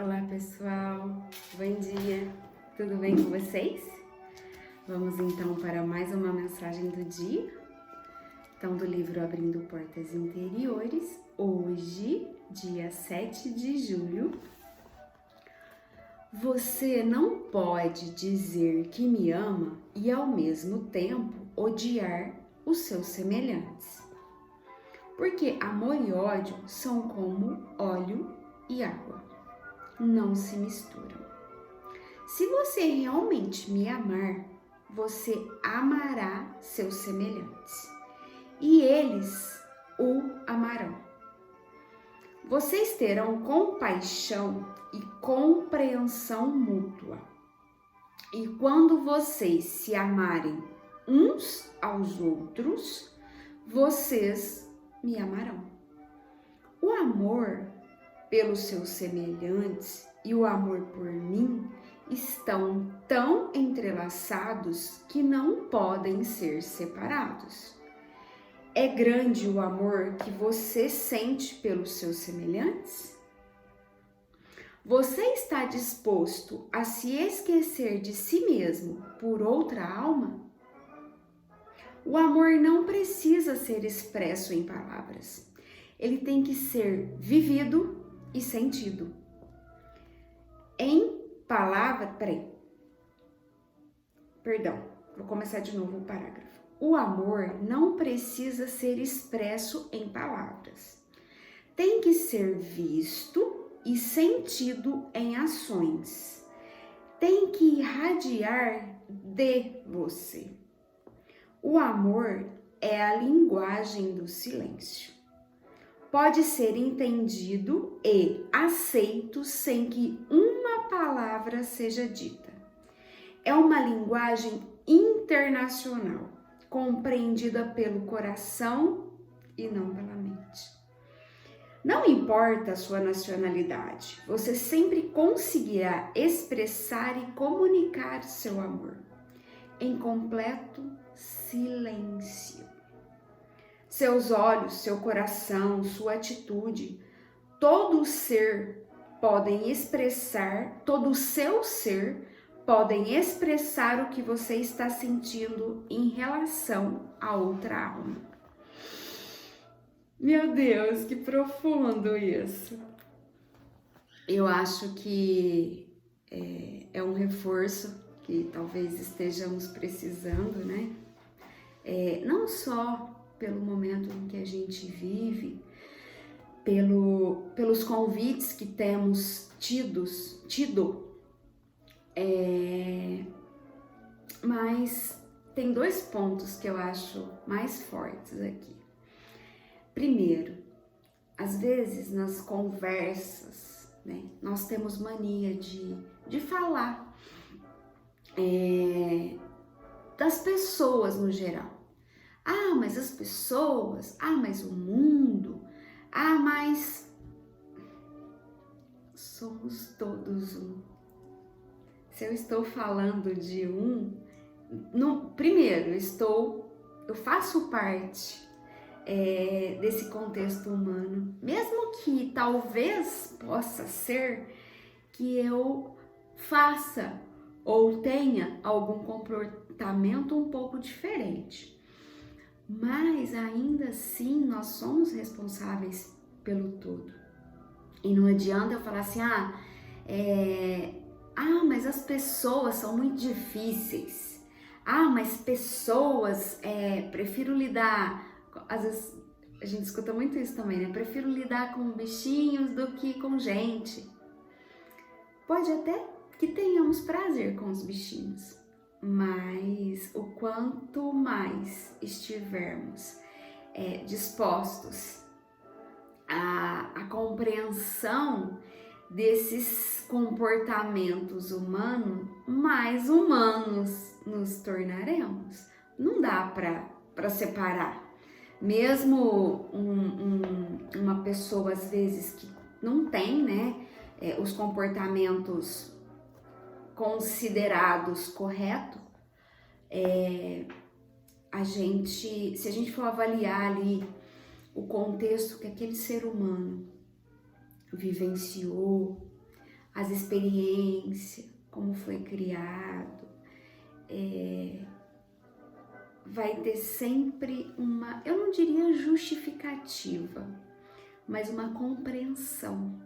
Olá pessoal, bom dia, tudo bem com vocês? Vamos então para mais uma mensagem do dia, então do livro Abrindo Portas Interiores, hoje, dia 7 de julho. Você não pode dizer que me ama e ao mesmo tempo odiar os seus semelhantes, porque amor e ódio são como óleo e água. Não se misturam. Se você realmente me amar, você amará seus semelhantes e eles o amarão. Vocês terão compaixão e compreensão mútua. E quando vocês se amarem uns aos outros, vocês me amarão. O amor pelos seus semelhantes e o amor por mim estão tão entrelaçados que não podem ser separados. É grande o amor que você sente pelos seus semelhantes? Você está disposto a se esquecer de si mesmo por outra alma? O amor não precisa ser expresso em palavras. Ele tem que ser vivido e sentido. Vou começar de novo o parágrafo. O amor não precisa ser expresso em palavras. Tem que ser visto e sentido em ações. Tem que irradiar de você. O amor é a linguagem do silêncio. Pode ser entendido e aceito sem que uma palavra seja dita. É uma linguagem internacional, compreendida pelo coração e não pela mente. Não importa a sua nacionalidade, você sempre conseguirá expressar e comunicar seu amor em completo silêncio. Seus olhos, seu coração, sua atitude, todo o seu ser podem expressar o que você está sentindo em relação a outra alma. Meu Deus, que profundo isso! Eu acho que é um reforço que talvez estejamos precisando, né? Não só pelo momento em que a gente vive, pelos convites que temos tido, mas tem dois pontos que eu acho mais fortes aqui. Primeiro, às vezes nas conversas, né, nós temos mania de falar das pessoas no geral. Ah, mas as pessoas, mas o mundo, mas somos todos um. Se eu estou falando de um, primeiro, eu faço parte desse contexto humano, mesmo que talvez possa ser que eu faça ou tenha algum comportamento um pouco diferente. Mas ainda assim nós somos responsáveis pelo todo. E não adianta eu falar assim, mas as pessoas são muito difíceis. Mas pessoas, prefiro lidar, às vezes a gente escuta muito isso também, né? Prefiro lidar com bichinhos do que com gente. Pode até que tenhamos prazer com os bichinhos, mas o quanto mais estivermos dispostos à compreensão desses comportamentos humanos, mais humanos nos tornaremos. Não dá para separar. Mesmo uma pessoa, às vezes, que não tem, né, os comportamentos considerados corretos, se a gente for avaliar ali o contexto que aquele ser humano vivenciou, as experiências, como foi criado, vai ter sempre uma, eu não diria justificativa, mas uma compreensão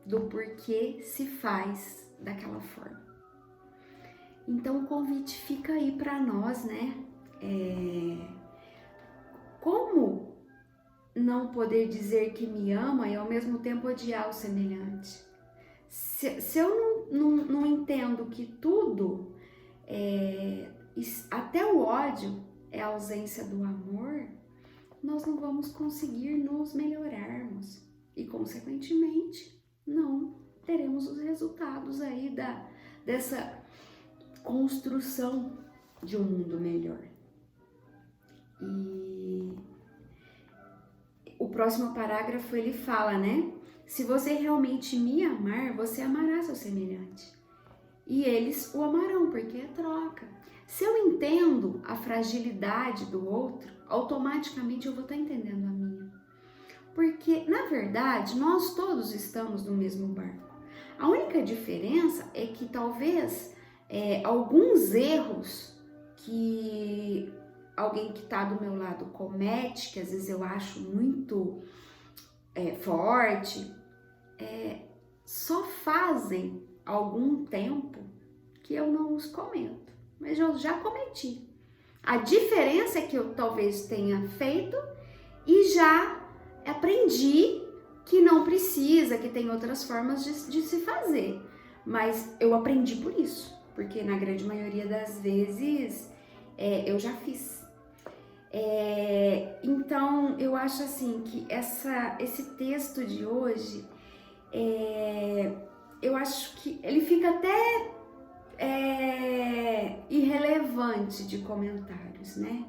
do porquê se faz daquela forma. Então o convite fica aí para nós, né? Como não poder dizer que me ama e ao mesmo tempo odiar o semelhante? Se eu não entendo que tudo, até o ódio é a ausência do amor, nós não vamos conseguir nos melhorarmos e, consequentemente, não teremos os resultados aí dessa construção de um mundo melhor. E o próximo parágrafo ele fala, né? Se você realmente me amar, você amará seu semelhante. E eles o amarão, porque é troca. Se eu entendo a fragilidade do outro, automaticamente eu vou estar entendendo a minha. Porque, na verdade, nós todos estamos no mesmo barco. A única diferença é que talvez alguns erros que alguém que está do meu lado comete, que às vezes eu acho muito forte, só fazem algum tempo que eu não os cometo, mas eu já cometi. A diferença é que eu talvez tenha feito e já aprendi que não precisa, que tem outras formas de se fazer, mas eu aprendi por isso, porque na grande maioria das vezes eu já fiz. Então eu acho assim que esse texto de hoje, eu acho que ele fica até irrelevante de comentários, né?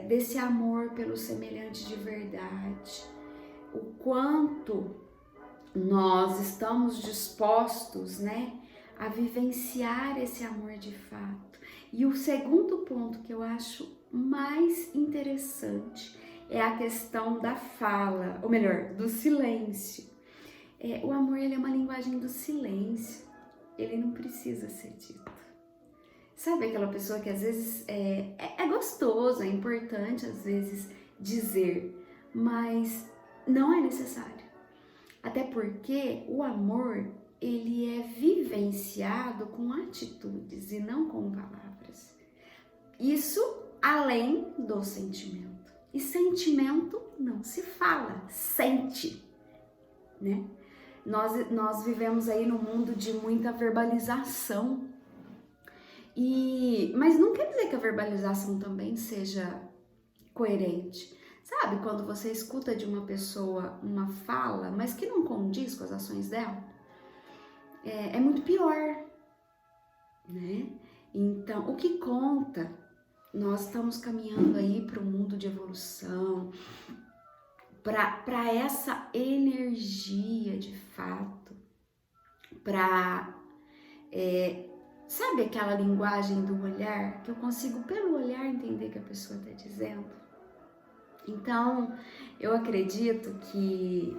Desse amor pelo semelhante de verdade, o quanto nós estamos dispostos, né, a vivenciar esse amor de fato. E o segundo ponto que eu acho mais interessante é a questão da fala, ou melhor, do silêncio. O amor, ele é uma linguagem do silêncio, ele não precisa ser dito. Sabe aquela pessoa que às vezes é gostoso, é importante às vezes dizer, mas não é necessário. Até porque o amor, ele é vivenciado com atitudes e não com palavras. Isso além do sentimento. E sentimento não se fala, sente, né? Nós vivemos aí num mundo de muita verbalização. Mas não quer dizer que a verbalização também seja coerente. Sabe, quando você escuta de uma pessoa uma fala, mas que não condiz com as ações dela, é muito pior, né? Então, o que conta, nós estamos caminhando aí para um mundo de evolução, para essa energia de fato, sabe aquela linguagem do olhar, que eu consigo pelo olhar entender que a pessoa está dizendo? Então, eu acredito que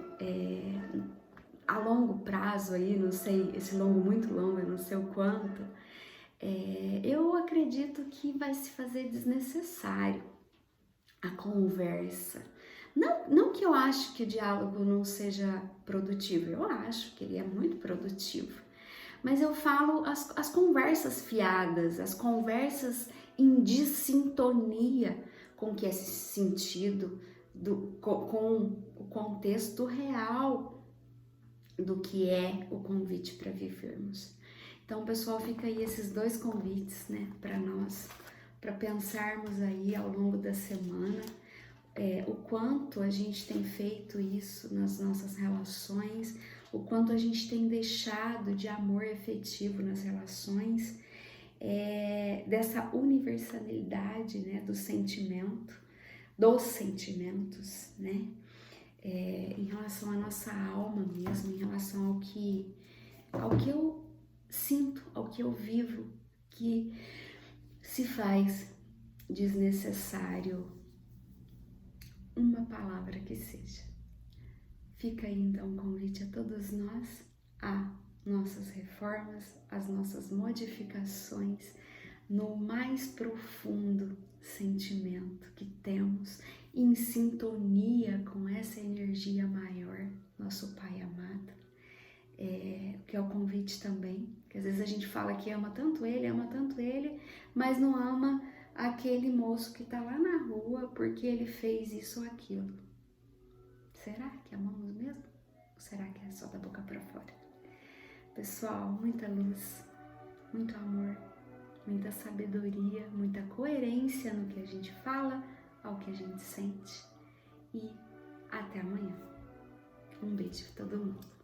a longo prazo aí, não sei, esse longo muito longo, eu não sei o quanto, eu acredito que vai se fazer desnecessário a conversa. Não que eu acho que o diálogo não seja produtivo, eu acho que ele é muito produtivo. Mas eu falo as conversas fiadas, as conversas em dissintonia com o que é sentido, com o contexto real do que é o convite para vivermos. Então, pessoal, fica aí esses dois convites, né, para nós, para pensarmos aí ao longo da semana o quanto a gente tem feito isso nas nossas relações, o quanto a gente tem deixado de amor efetivo nas relações, dessa universalidade, né, do sentimento, dos sentimentos, né, em relação à nossa alma mesmo, em relação ao que eu sinto, ao que eu vivo, que se faz desnecessário uma palavra que seja. Fica aí então um convite a todos nós a transformas, as nossas modificações no mais profundo sentimento que temos, em sintonia com essa energia maior, nosso Pai amado. Que é o convite também, que às vezes a gente fala que ama tanto ele, mas não ama aquele moço que tá lá na rua porque ele fez isso ou aquilo. Será que amamos mesmo? Ou será que é só da boca para fora? Pessoal, muita luz, muito amor, muita sabedoria, muita coerência no que a gente fala, ao que a gente sente. E até amanhã. Um beijo pra todo mundo.